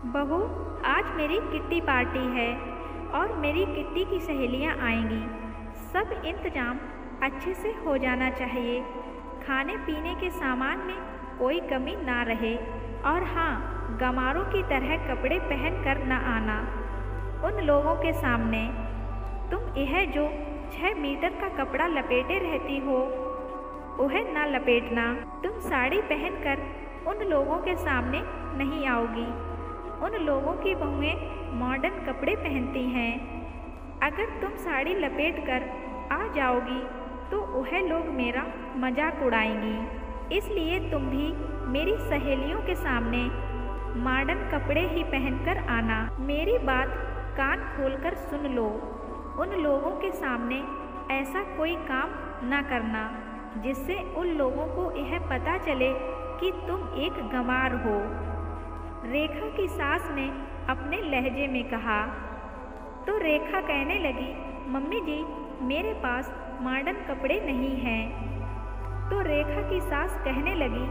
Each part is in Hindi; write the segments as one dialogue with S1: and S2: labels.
S1: बहू, आज मेरी किट्टी पार्टी है और मेरी किट्टी की सहेलियां आएंगी। सब इंतजाम अच्छे से हो जाना चाहिए। खाने पीने के सामान में कोई कमी ना रहे। और हाँ, गंवारों की तरह कपड़े पहन कर न आना। उन लोगों के सामने तुम यह जो 6 मीटर का कपड़ा लपेटे रहती हो, वह ना लपेटना। तुम साड़ी पहनकर उन लोगों के सामने नहीं आओगी। उन लोगों की बहुएं मॉडर्न कपड़े पहनती हैं। अगर तुम साड़ी लपेट कर आ जाओगी तो वह लोग मेरा मजाक उड़ाएंगी। इसलिए तुम भी मेरी सहेलियों के सामने मॉडर्न कपड़े ही पहनकर आना। मेरी बात कान खोलकर सुन लो। उन लोगों के सामने ऐसा कोई काम न करना जिससे उन लोगों को यह पता चले कि तुम एक गंवार हो। रेखा की सास ने अपने लहजे में कहा। तो रेखा कहने लगी, मम्मी जी, मेरे पास मॉडर्न कपड़े नहीं हैं। तो रेखा की सास कहने लगी,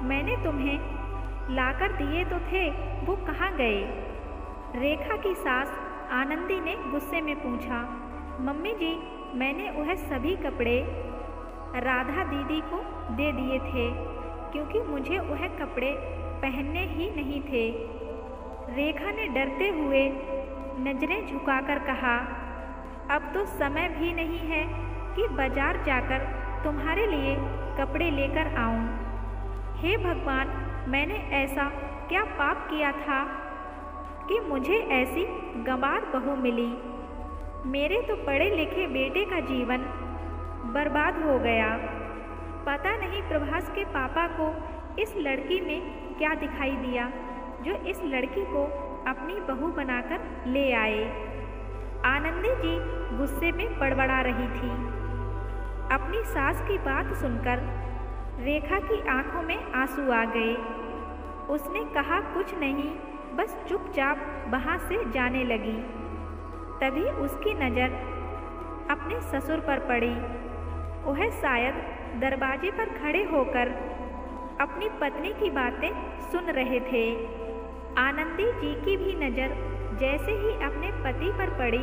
S1: मैंने तुम्हें लाकर दिए तो थे, वो कहाँ गए? रेखा की सास आनंदी ने गुस्से में पूछा, मम्मी जी, मैंने वह सभी कपड़े राधा दीदी को दे दिए थे क्योंकि मुझे वह कपड़े पहनने ही नहीं थे। रेखा ने डरते हुए नजरें झुकाकर कहा, अब तो समय भी नहीं है कि बाजार जाकर तुम्हारे लिए कपड़े लेकर आऊं। हे भगवान, मैंने ऐसा क्या पाप किया था कि मुझे ऐसी गंवार बहू मिली। मेरे तो पढ़े लिखे बेटे का जीवन बर्बाद हो गया। पता नहीं प्रभास के पापा को इस लड़की में क्या दिखाई दिया जो इस लड़की को अपनी बहू बनाकर ले आए। आनंदी जी गुस्से में बड़बड़ा रही थी। अपनी सास की बात सुनकर रेखा की आंखों में आंसू आ गए। उसने कहा कुछ नहीं, बस चुपचाप वहाँ से जाने लगी। तभी उसकी नज़र अपने ससुर पर पड़ी। वह शायद दरवाजे पर खड़े होकर अपनी पत्नी की बातें सुन रहे थे। आनंदी जी की भी नज़र जैसे ही अपने पति पर पड़ी,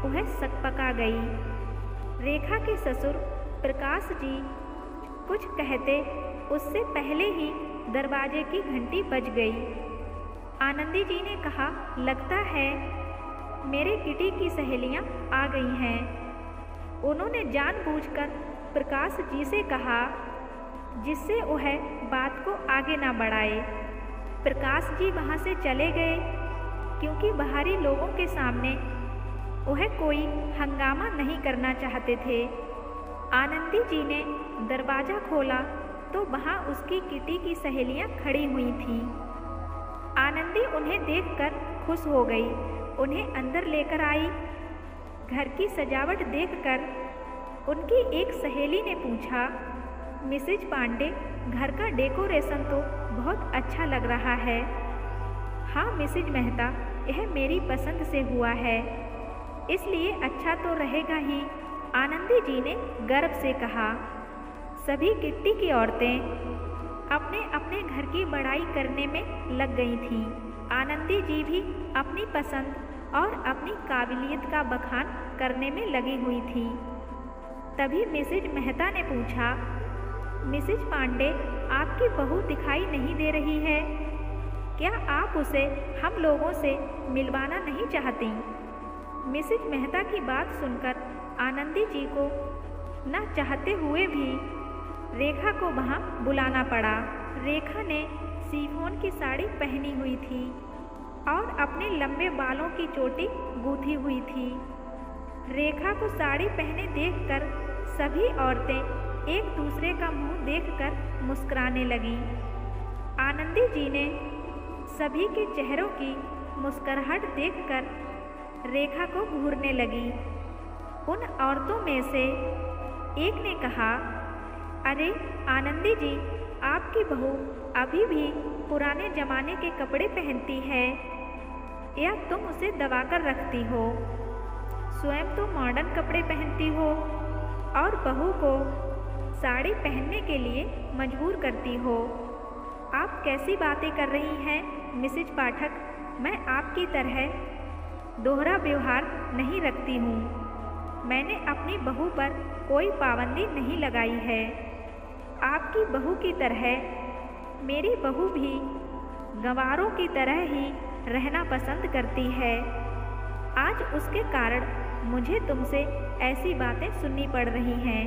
S1: वह सकपका गई। रेखा के ससुर प्रकाश जी कुछ कहते उससे पहले ही दरवाजे की घंटी बज गई। आनंदी जी ने कहा, लगता है मेरे किटी की सहेलियां आ गई हैं। उन्होंने जानबूझकर प्रकाश जी से कहा जिससे वह बात को आगे ना बढ़ाए। प्रकाश जी वहाँ से चले गए क्योंकि बाहरी लोगों के सामने वह कोई हंगामा नहीं करना चाहते थे। आनंदी जी ने दरवाज़ा खोला तो वहाँ उसकी किटी की सहेलियाँ खड़ी हुई थीं। आनंदी उन्हें देखकर खुश हो गई, उन्हें अंदर लेकर आई। घर की सजावट देखकर उनकी एक सहेली ने पूछा, मिसेज पांडे, घर का डेकोरेशन तो बहुत अच्छा लग रहा है। हाँ मिसेज मेहता, यह मेरी पसंद से हुआ है, इसलिए अच्छा तो रहेगा ही, आनंदी जी ने गर्व से कहा। सभी किट्टी की औरतें अपने अपने घर की बड़ाई करने में लग गई थीं। आनंदी जी भी अपनी पसंद और अपनी काबिलियत का बखान करने में लगी हुई थी। तभी मिसेज मेहता ने पूछा, मिसेज पांडे, आपकी बहू दिखाई नहीं दे रही है, क्या आप उसे हम लोगों से मिलवाना नहीं चाहती? मिसेज मेहता की बात सुनकर आनंदी जी को न चाहते हुए भी रेखा को वहाँ बुलाना पड़ा। रेखा ने शिफॉन की साड़ी पहनी हुई थी और अपने लंबे बालों की चोटी गूंथी हुई थी। रेखा को साड़ी पहने देखकर सभी औरतें एक दूसरे का मुंह देखकर मुस्कुराने लगीं। आनंदी जी ने सभी के चेहरों की मुस्कुराहट देखकर रेखा को घूरने लगी। उन औरतों में से एक ने कहा, अरे आनंदी जी, आपकी बहू अभी भी पुराने जमाने के कपड़े पहनती है या तुम उसे दबाकर रखती हो? स्वयं तो मॉडर्न कपड़े पहनती हो और बहू को साड़ी पहनने के लिए मजबूर करती हो। आप कैसी बातें कर रही हैं मिसेज पाठक? मैं आपकी तरह दोहरा व्यवहार नहीं रखती हूँ। मैंने अपनी बहू पर कोई पाबंदी नहीं लगाई है। आपकी बहू की तरह मेरी बहू भी गंवारों की तरह ही रहना पसंद करती है। आज उसके कारण मुझे तुमसे ऐसी बातें सुननी पड़ रही हैं,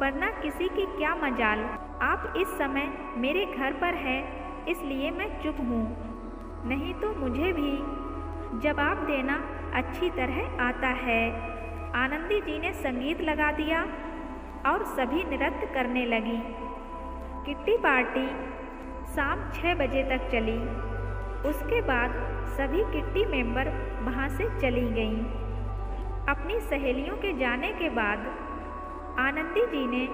S1: वरना किसी की क्या मजाल। आप इस समय मेरे घर पर हैं, इसलिए मैं चुप हूँ, नहीं तो मुझे भी जवाब देना अच्छी तरह आता है। आनंदी जी ने संगीत लगा दिया और सभी नृत्य करने लगी। किट्टी पार्टी शाम 6 बजे तक चली। उसके बाद सभी किट्टी मेंबर वहाँ से चली गईं। अपनी सहेलियों के जाने के बाद आनंदी जी ने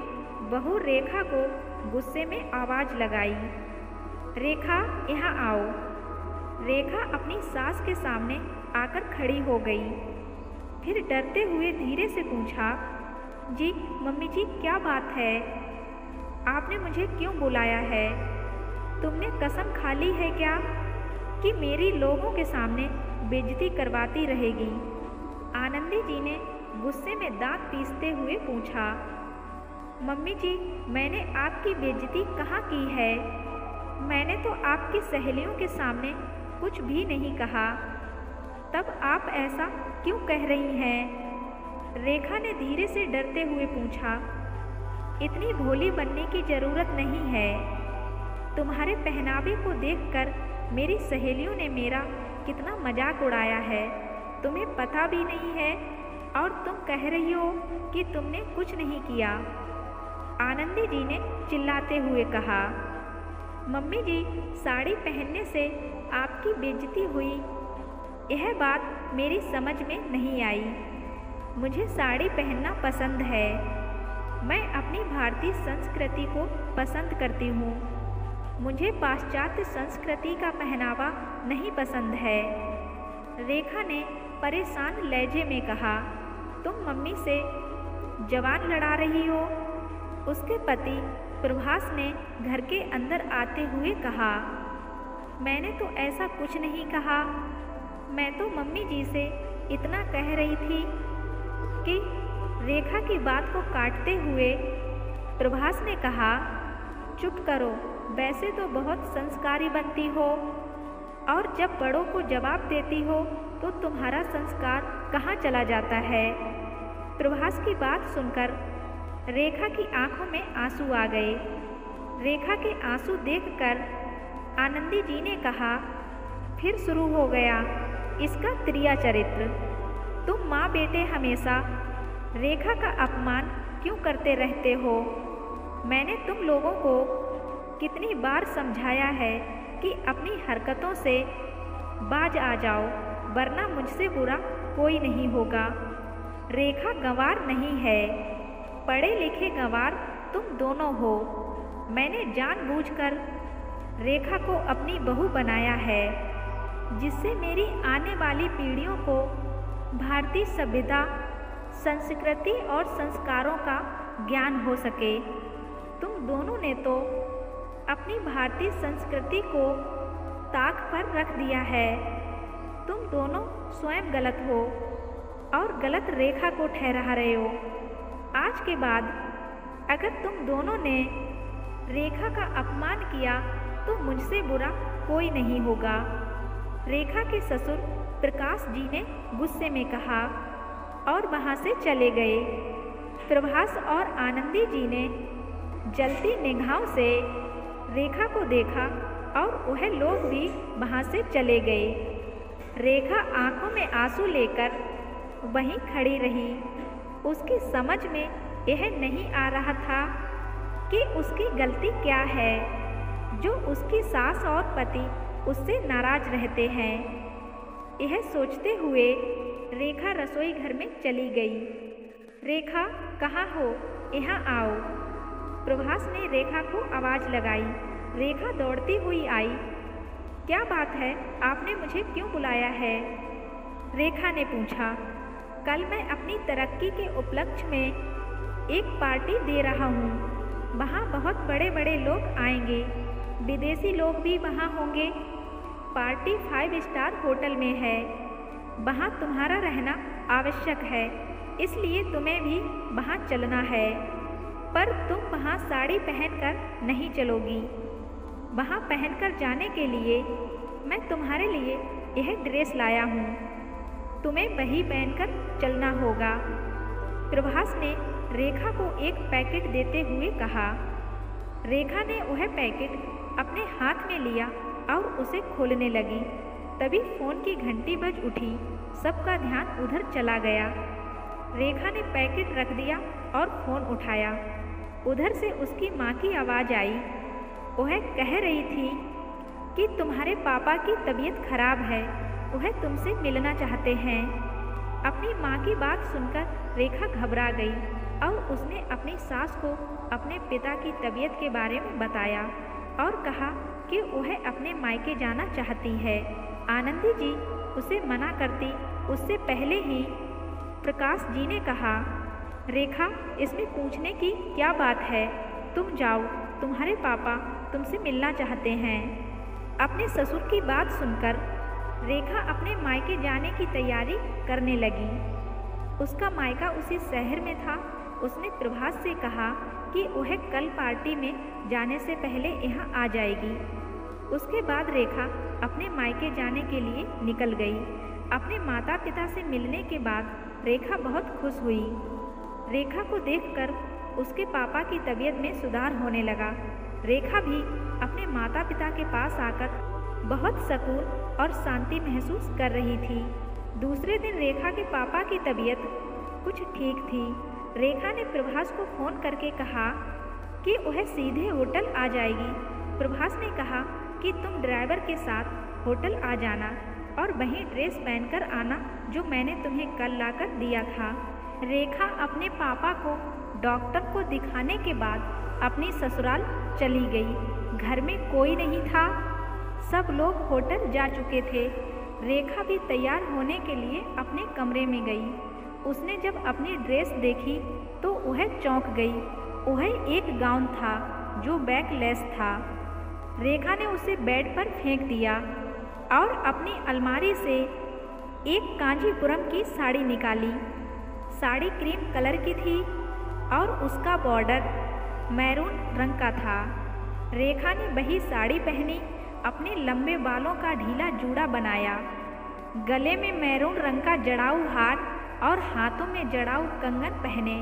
S1: बहू रेखा को गुस्से में आवाज़ लगाई, रेखा यहाँ आओ। रेखा अपनी सास के सामने आकर खड़ी हो गई। फिर डरते हुए धीरे से पूछा, जी मम्मी जी क्या बात है? आपने मुझे क्यों बुलाया है? तुमने कसम खा ली है क्या कि मेरी लोगों के सामने बेइज्जती करवाती रहेगी? आनंदी जी ने गुस्से में दांत पीसते हुए पूछा, मम्मी जी मैंने आपकी बेइज्जती कहाँ की है? मैंने तो आपकी सहेलियों के सामने कुछ भी नहीं कहा, तब आप ऐसा क्यों कह रही हैं? रेखा ने धीरे से डरते हुए पूछा, इतनी भोली बनने की ज़रूरत नहीं है। तुम्हारे पहनावे को देखकर मेरी सहेलियों ने मेरा कितना मजाक उड़ाया है, तुम्हें पता भी नहीं है और तुम कह रही हो कि तुमने कुछ नहीं किया। आनंदी जी ने चिल्लाते हुए कहा, मम्मी जी साड़ी पहनने से आपकी बेइज्जती हुई, यह बात मेरी समझ में नहीं आई। मुझे साड़ी पहनना पसंद है। मैं अपनी भारतीय संस्कृति को पसंद करती हूँ। मुझे पाश्चात्य संस्कृति का पहनावा नहीं पसंद है। रेखा ने परेशान लहजे में कहा, तुम मम्मी से जवान लड़ा रही हो। उसके पति प्रभास ने घर के अंदर आते हुए कहा, मैंने तो ऐसा कुछ नहीं कहा। मैं तो मम्मी जी से इतना कह रही थी कि रेखा की बात को काटते हुए प्रभास ने कहा, चुप करो, वैसे तो बहुत संस्कारी बनती हो और जब बड़ों को जवाब देती हो तो तुम्हारा संस्कार कहाँ चला जाता है? प्रभास की बात सुनकर रेखा की आंखों में आंसू आ गए। रेखा के आंसू देखकर आनंदी जी ने कहा, फिर शुरू हो गया इसका त्रिया चरित्र। तुम माँ बेटे हमेशा रेखा का अपमान क्यों करते रहते हो? मैंने तुम लोगों को कितनी बार समझाया है कि अपनी हरकतों से बाज आ जाओ, वरना मुझसे बुरा कोई नहीं होगा। रेखा गंवार नहीं है, पढ़े लिखे गंवार तुम दोनों हो। मैंने जानबूझकर रेखा को अपनी बहू बनाया है, जिससे मेरी आने वाली पीढ़ियों को भारतीय सभ्यता, संस्कृति और संस्कारों का ज्ञान हो सके। तुम दोनों ने तो अपनी भारतीय संस्कृति को ताक पर रख दिया है। तुम दोनों स्वयं गलत हो और गलत रेखा को ठहरा रहे हो। आज के बाद अगर तुम दोनों ने रेखा का अपमान किया तो मुझसे बुरा कोई नहीं होगा। रेखा के ससुर प्रकाश जी ने गुस्से में कहा और वहाँ से चले गए। प्रभास और आनंदी जी ने जलती निगाहों से रेखा को देखा और वह लोग भी वहाँ से चले गए। रेखा आंखों में आंसू लेकर वहीं खड़ी रही। उसकी समझ में यह नहीं आ रहा था कि उसकी गलती क्या है जो उसकी सास और पति उससे नाराज रहते हैं। यह सोचते हुए रेखा रसोई घर में चली गई। रेखा कहाँ हो? यहाँ आओ। प्रभास ने रेखा को आवाज़ लगाई। रेखा दौड़ती हुई आई। क्या बात है, आपने मुझे क्यों बुलाया है? रेखा ने पूछा। कल मैं अपनी तरक्की के उपलक्ष्य में एक पार्टी दे रहा हूँ। वहाँ बहुत बड़े बड़े लोग आएंगे, विदेशी लोग भी वहाँ होंगे। पार्टी 5 स्टार होटल में है। वहाँ तुम्हारा रहना आवश्यक है, इसलिए तुम्हें भी वहाँ चलना है। पर तुम वहाँ साड़ी पहनकर नहीं चलोगी। वहाँ पहनकर जाने के लिए मैं तुम्हारे लिए यह ड्रेस लाया हूँ। तुम्हें वही पहनकर चलना होगा। प्रभास ने रेखा को एक पैकेट देते हुए कहा। रेखा ने वह पैकेट अपने हाथ में लिया और उसे खोलने लगी। तभी फोन की घंटी बज उठी। सबका ध्यान उधर चला गया। रेखा ने पैकेट रख दिया और फोन उठाया। उधर से उसकी माँ की आवाज़ आई। वह कह रही थी कि तुम्हारे पापा की तबीयत खराब है, वह तुमसे मिलना चाहते हैं। अपनी माँ की बात सुनकर रेखा घबरा गई और उसने अपनी सास को अपने पिता की तबीयत के बारे में बताया और कहा कि वह अपने मायके जाना चाहती है। आनंदी जी उसे मना करती उससे पहले ही प्रकाश जी ने कहा, रेखा, इसमें पूछने की क्या बात है? तुम जाओ, तुम्हारे पापा तुमसे मिलना चाहते हैं। अपने ससुर की बात सुनकर रेखा अपने मायके जाने की तैयारी करने लगी। उसका मायका उसी शहर में था। उसने प्रभास से कहा कि वह कल पार्टी में जाने से पहले यहाँ आ जाएगी। उसके बाद रेखा अपने मायके जाने के लिए निकल गई। अपने माता पिता से मिलने के बाद रेखा बहुत खुश हुई। रेखा को देखकर उसके पापा की तबीयत में सुधार होने लगा। रेखा भी अपने माता पिता के पास आकर बहुत सुकून और शांति महसूस कर रही थी। दूसरे दिन रेखा के पापा की तबीयत कुछ ठीक थी। रेखा ने प्रभास को फ़ोन करके कहा कि वह सीधे होटल आ जाएगी। प्रभास ने कहा कि तुम ड्राइवर के साथ होटल आ जाना और वहीं ड्रेस पहनकर आना जो मैंने तुम्हें कल लाकर दिया था। रेखा अपने पापा को डॉक्टर को दिखाने के बाद अपनी ससुराल चली गई। घर में कोई नहीं था, सब लोग होटल जा चुके थे। रेखा भी तैयार होने के लिए अपने कमरे में गई। उसने जब अपनी ड्रेस देखी तो वह चौंक गई। वह एक गाउन था जो बैकलेस था। रेखा ने उसे बेड पर फेंक दिया और अपनी अलमारी से एक कांजीपुरम की साड़ी निकाली। साड़ी क्रीम कलर की थी और उसका बॉर्डर मैरून रंग का था। रेखा ने वही साड़ी पहनी, अपने लंबे बालों का ढीला जूड़ा बनाया, गले में मैरून रंग का जड़ाऊ हार और हाथों में जड़ाऊ कंगन पहने,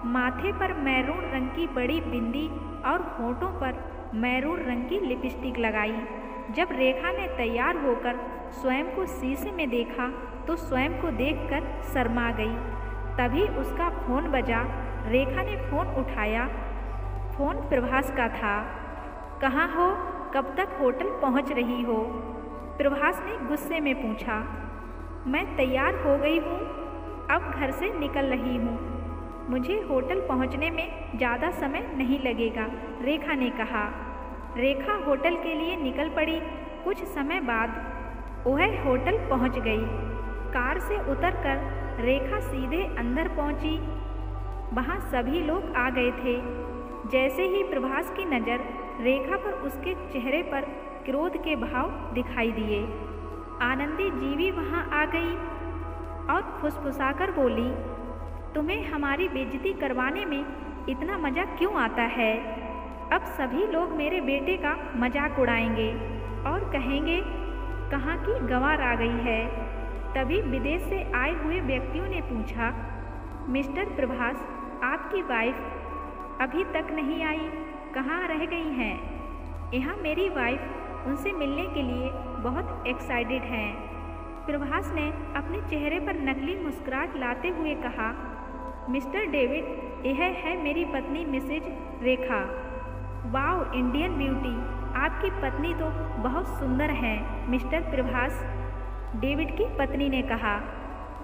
S1: माथे पर मैरून रंग की बड़ी बिंदी और होठों पर मैरून रंग की लिपस्टिक लगाई। जब रेखा ने तैयार होकर स्वयं को शीशे में देखा तो स्वयं को देखकर शर्मा गई। तभी उसका फ़ोन बजा। रेखा ने फ़ोन उठाया। फ़ोन प्रभास का था। कहाँ हो? कब तक होटल पहुँच रही हो? प्रभास ने गुस्से में पूछा। मैं तैयार हो गई हूँ, अब घर से निकल रही हूँ। मुझे होटल पहुँचने में ज़्यादा समय नहीं लगेगा, रेखा ने कहा। रेखा होटल के लिए निकल पड़ी। कुछ समय बाद वह होटल पहुँच गई। कार से उतरकर रेखा सीधे अंदर पहुँची। वहाँ सभी लोग आ गए थे। जैसे ही प्रभास की नज़र रेखा पर, उसके चेहरे पर क्रोध के भाव दिखाई दिए। आनंदी जी भी वहाँ आ गई और फुसफुसाकर बोली, तुम्हें हमारी बेइज्जती करवाने में इतना मज़ा क्यों आता है? अब सभी लोग मेरे बेटे का मजाक उड़ाएंगे और कहेंगे कहाँ की गंवार आ गई है। तभी विदेश से आए हुए व्यक्तियों ने पूछा, मिस्टर प्रभास, आपकी वाइफ अभी तक नहीं आई, कहाँ रह गई हैं? यहाँ मेरी वाइफ उनसे मिलने के लिए बहुत एक्साइटेड हैं। प्रभास ने अपने चेहरे पर नकली मुस्कुराहट लाते हुए कहा, मिस्टर डेविड, यह है मेरी पत्नी मिसेज रेखा। वाओ, इंडियन ब्यूटी, आपकी पत्नी तो बहुत सुंदर हैं मिस्टर प्रभास, डेविड की पत्नी ने कहा।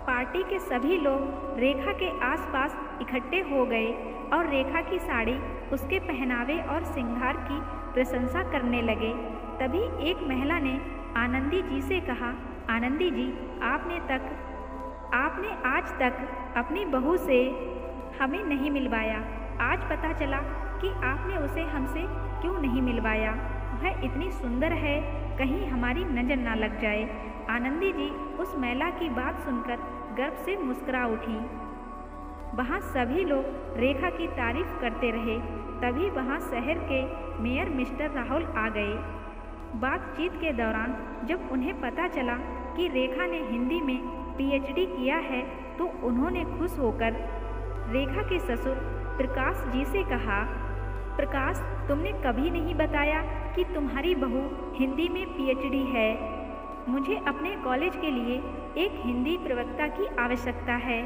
S1: पार्टी के सभी लोग रेखा के आसपास इकट्ठे हो गए और रेखा की साड़ी, उसके पहनावे और श्रृंगार की प्रशंसा करने लगे। तभी एक महिला ने आनंदी जी से कहा, आनंदी जी, आपने आज तक अपनी बहू से हमें नहीं मिलवाया। आज पता चला कि आपने उसे हमसे क्यों नहीं मिलवाया। वह इतनी सुंदर है, कहीं हमारी नज़र ना लग जाए। आनंदी जी उस महिला की बात सुनकर गर्व से मुस्कुरा उठी। वहाँ सभी लोग रेखा की तारीफ करते रहे। तभी वहाँ शहर के मेयर मिस्टर राहुल आ गए। बातचीत के दौरान जब उन्हें पता चला कि रेखा ने हिंदी में पीएचडी किया है तो उन्होंने खुश होकर रेखा के ससुर प्रकाश जी से कहा, प्रकाश, तुमने कभी नहीं बताया कि तुम्हारी बहू हिंदी में पीएचडी है। मुझे अपने कॉलेज के लिए एक हिंदी प्रवक्ता की आवश्यकता है।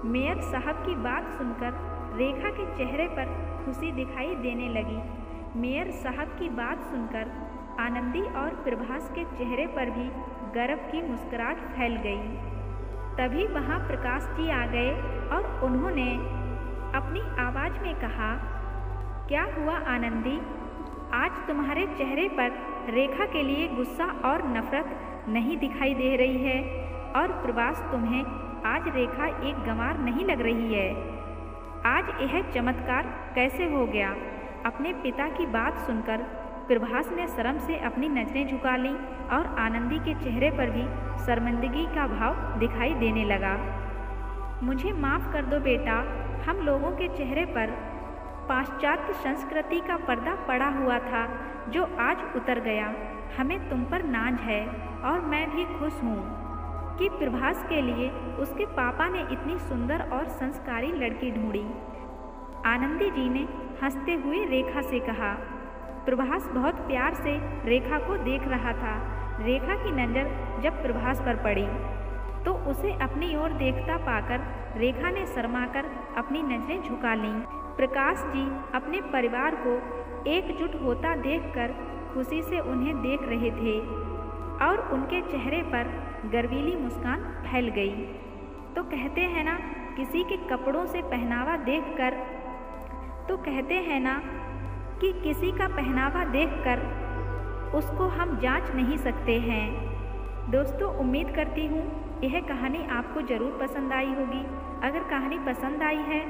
S1: मेयर साहब की बात सुनकर रेखा के चेहरे पर खुशी दिखाई देने लगी। मेयर साहब की बात सुनकर आनंदी और प्रभास के चेहरे पर भी गर्व की मुस्कुराहट फैल गई। तभी वहाँ प्रकाश जी आ गए और उन्होंने अपनी आवाज़ में कहा, क्या हुआ आनंदी, आज तुम्हारे चेहरे पर रेखा के लिए गुस्सा और नफरत नहीं दिखाई दे रही है? और प्रभास, तुम्हें आज रेखा एक गंवार नहीं लग रही है। आज यह चमत्कार कैसे हो गया? अपने पिता की बात सुनकर प्रभास ने शर्म से अपनी नज़रें झुका लीं और आनंदी के चेहरे पर भी शर्मिंदगी का भाव दिखाई देने लगा। मुझे माफ़ कर दो बेटा, हम लोगों के चेहरे पर पाश्चात्य संस्कृति का पर्दा पड़ा हुआ था जो आज उतर गया। हमें तुम पर नाज है और मैं भी खुश हूँ कि प्रभास के लिए उसके पापा ने इतनी सुंदर और संस्कारी लड़की ढूंढी। आनंदी जी ने हंसते हुए रेखा से कहा। प्रभास बहुत प्यार से रेखा को देख रहा था। रेखा की नज़र जब प्रभास पर पड़ी तो उसे अपनी ओर देखता पाकर रेखा ने शर्माकर अपनी नज़रें झुका लीं। प्रकाश जी अपने परिवार को एकजुट होता देखकर खुशी से उन्हें देख रहे थे और उनके चेहरे पर गर्वीली मुस्कान फैल गई। तो कहते हैं ना, किसी के कपड़ों से पहनावा देखकर कि किसी का पहनावा देखकर उसको हम जांच नहीं सकते हैं। दोस्तों, उम्मीद करती हूँ यह कहानी आपको ज़रूर पसंद आई होगी। अगर कहानी पसंद आई है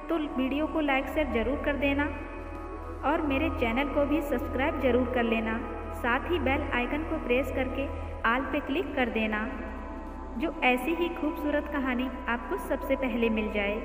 S1: तो वीडियो को लाइक शेयर ज़रूर कर देना और मेरे चैनल को भी सब्सक्राइब ज़रूर कर लेना। साथ ही बेल आइकन को प्रेस करके ऑल पे क्लिक कर देना, जो ऐसी ही खूबसूरत कहानी आपको सबसे पहले मिल जाए।